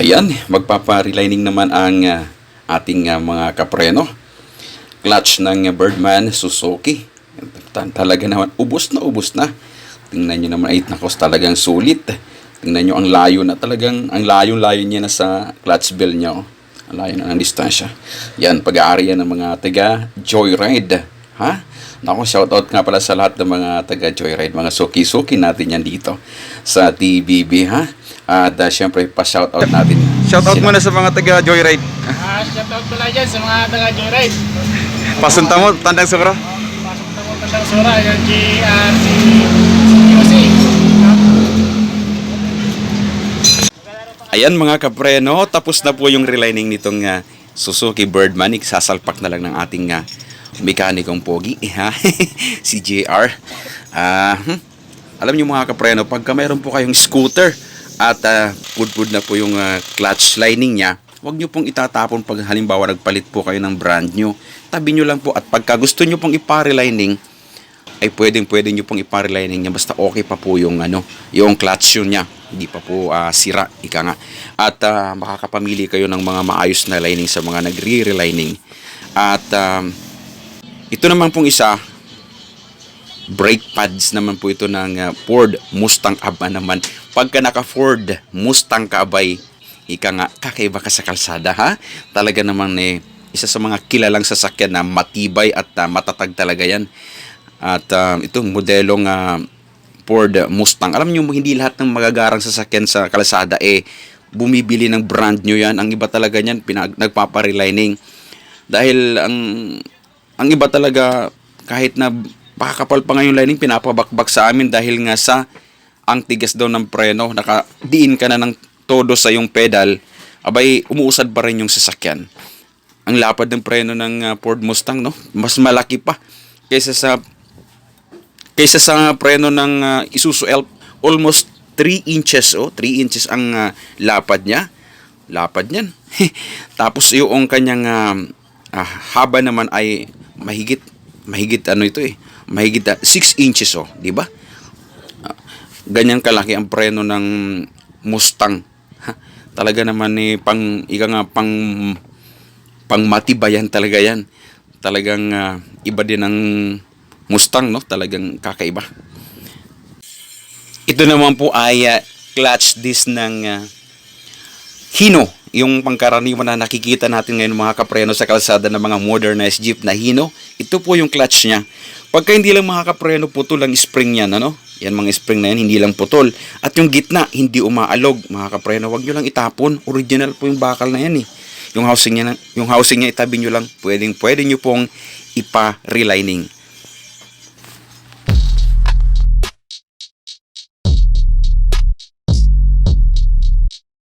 Ayan, magpapa-relining naman ang ating mga kapreno. Clutch ng Birdman Suzuki. Talaga naman, ubos na ubos na. Tingnan nyo naman, ay nakos talagang sulit. Tingnan nyo ang layo na talagang, ang layo-layo niya na sa clutch bell niya. Oh. Ang layo na ng distansya. Yan, pag-aari yan ng mga taga Joyride. Ha? Naku, shoutout nga pala sa lahat ng mga taga Joyride, mga suki-suki natin yan dito sa TBB, ha? At syempre, pa-shoutout natin. Shoutout muna sa mga taga Joyride. Shoutout pala dyan sa mga taga Joyride. Pasunta mo, Tandang Sura. Pasunta mo Tandang Sura, yung GRC Music. Ayan mga kapreno, tapos na po yung relining nitong Suzuki Birdman. Sasalpak na lang ng ating mekanikong pogi, ha? Si JR. Alam niyo mga kapreno, pagka mayroon po kayong scooter at pudpud na po yung clutch lining niya, huwag niyo pong itatapon pag halimbawa nagpalit po kayo ng brand new. Tabi niyo lang po, at pagka gusto niyo pong ipa-relining, ay pwede niyo pong ipa-relining niya basta okay pa po yung yung clutch yun niya. Hindi pa po sira, ika nga. At makakapamili kayo ng mga maayos na lining sa mga nagre-relining. At ito naman pong isa, brake pads naman po ito ng Ford Mustang Aba naman. Pagka naka Ford Mustang ka abay, ika nga, kakaiba ka sa kalsada, ha? Talaga naman isa sa mga kilalang sasakyan na matibay at matatag talaga yan. At itong modelong Ford Mustang, alam niyo hindi lahat ng magagarang sasakyan sa kalsada bumibili ng brand new yan. Ang iba talaga niyan nagpapa-relining. Dahil ang iba talaga, kahit na pakakapal pa nga yung lining, pinapabakbak sa amin dahil nga sa ang tigas daw ng preno. Nakadiin ka na ng todo sa yung pedal, abay umuusad pa rin yung sasakyan. Ang lapad ng preno ng Ford Mustang, no? Mas malaki pa kaysa sa preno ng Isuzu Elf. Almost 3 inches, 3 inches ang lapad niya. Lapad niyan. Tapos yung kanyang haba naman ay mahigit mahigit 6 inches, di ba? Ganyan kalaki ang preno ng Mustang. Talaga naman pang matibayan talaga yan. Talagang iba din ang Mustang, no? Talagang kakaiba. Ito naman po ay clutch disc ng Hino. Yung pangkaraniwan na nakikita natin ngayon mga kapreno sa kalsada ng mga modernized jeep na Hino. Ito po yung clutch niya. Pagka hindi lang mga kapreno, putol ang spring yan, ano? Yan mga spring na yan, hindi lang putol. At yung gitna, hindi umaalog. Mga kapreno, wag nyo lang itapon. Original po yung bakal na yan, eh. Yung housing niya itabi nyo lang. Pwede nyo pong ipa-relining.